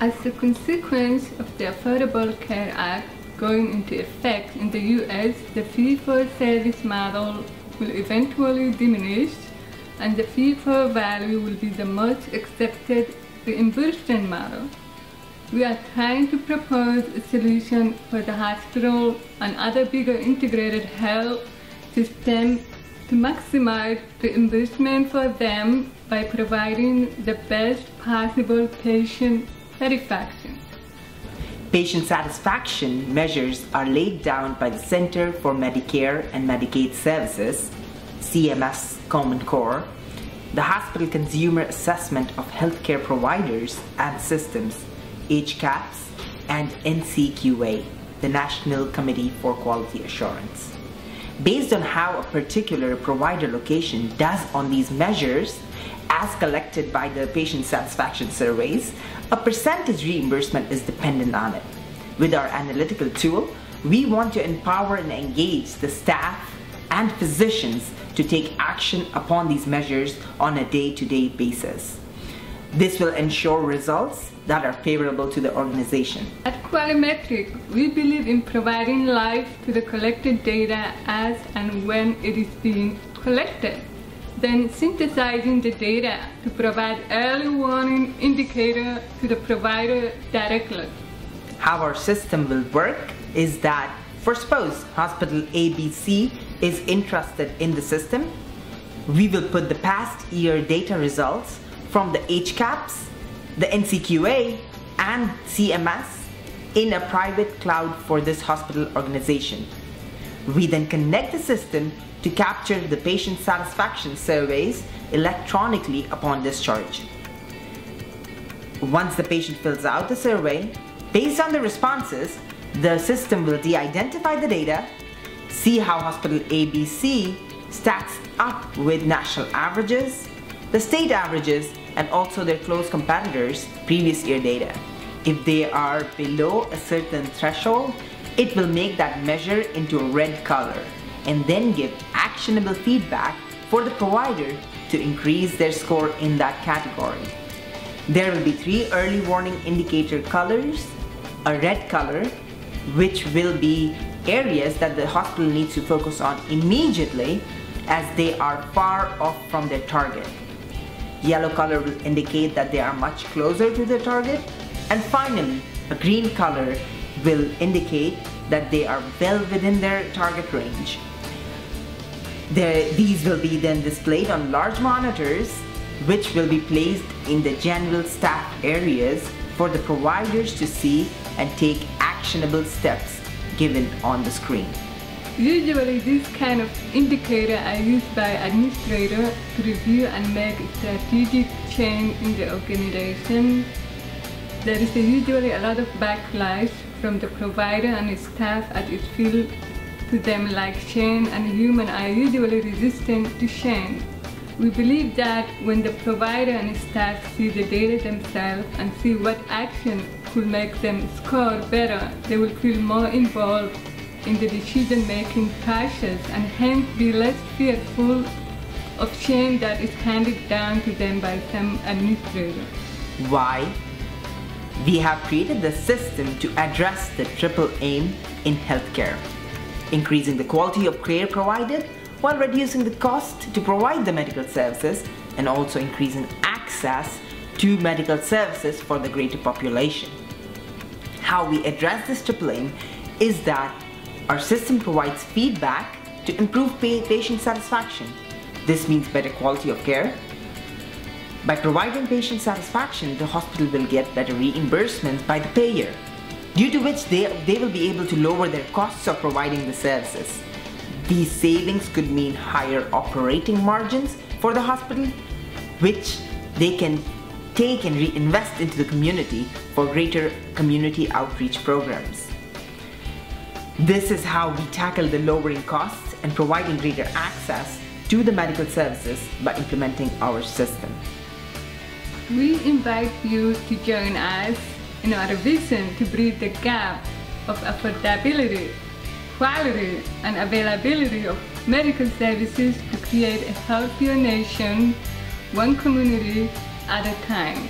As a consequence of the Affordable Care Act going into effect in the US, the fee-for-service model will eventually diminish, and the fee-for-value will be the most accepted reimbursement model. We are trying to propose a solution for the hospital and other bigger integrated health systems to maximize reimbursement for them by providing the best possible patient satisfaction. Patient satisfaction measures are laid down by the Center for Medicare and Medicaid Services, CMS Common Core, the Hospital Consumer Assessment of Healthcare Providers and Systems, HCAPS, and NCQA, the National Committee for Quality Assurance. Based on how a particular provider location does on these measures, as collected by the patient satisfaction surveys, a percentage reimbursement is dependent on it. With our analytical tool, we want to empower and engage the staff and physicians to take action upon these measures on a day-to-day basis. This will ensure results that are favorable to the organization. At Qualimetrics, we believe in providing life to the collected data as and when it is being collected, then synthesizing the data to provide early warning indicator to the provider directly. How our system will work is that, for suppose hospital ABC is interested in the system, we will put the past year data results from the HCAPS, the NCQA, and CMS in a private cloud for this hospital organization. We then connect the system to capture the patient satisfaction surveys electronically upon discharge. Once the patient fills out the survey, based on the responses, the system will de-identify the data, see how hospital ABC stacks up with national averages, the state averages, and also their close competitors' previous year data. If they are below a certain threshold, it will make that measure into a red color and then give actionable feedback for the provider to increase their score in that category. There will be 3 early warning indicator colors, a red color, which will be areas that the hospital needs to focus on immediately as they are far off from their target. Yellow color will indicate that they are much closer to their target, and finally a green color will indicate that they are well within their target range. These will be then displayed on large monitors, which will be placed in the general staff areas for the providers to see and take actionable steps given on the screen. Usually these kind of indicators are used by administrators to review and make strategic change in the organization. There is usually a lot of backlash from the provider and staff as it feels to them like change, and humans are usually resistant to change. We believe that when the provider and staff see the data themselves and see what action could make them score better, they will feel more involved in the decision-making process and hence be less fearful of change that is handed down to them by some administrator. Why? We have created the system to address the triple aim in healthcare: increasing the quality of care provided while reducing the cost to provide the medical services, and also increasing access to medical services for the greater population. How we address this triple aim is that our system provides feedback to improve patient satisfaction. This means better quality of care. By providing patient satisfaction, the hospital will get better reimbursements by the payer, due to which they will be able to lower their costs of providing the services. These savings could mean higher operating margins for the hospital, which they can take and reinvest into the community for greater community outreach programs. This is how we tackle the lowering costs and providing greater access to the medical services by implementing our system. We invite you to join us in our vision to bridge the gap of affordability, quality, and availability of medical services to create a healthier nation, one community at a time.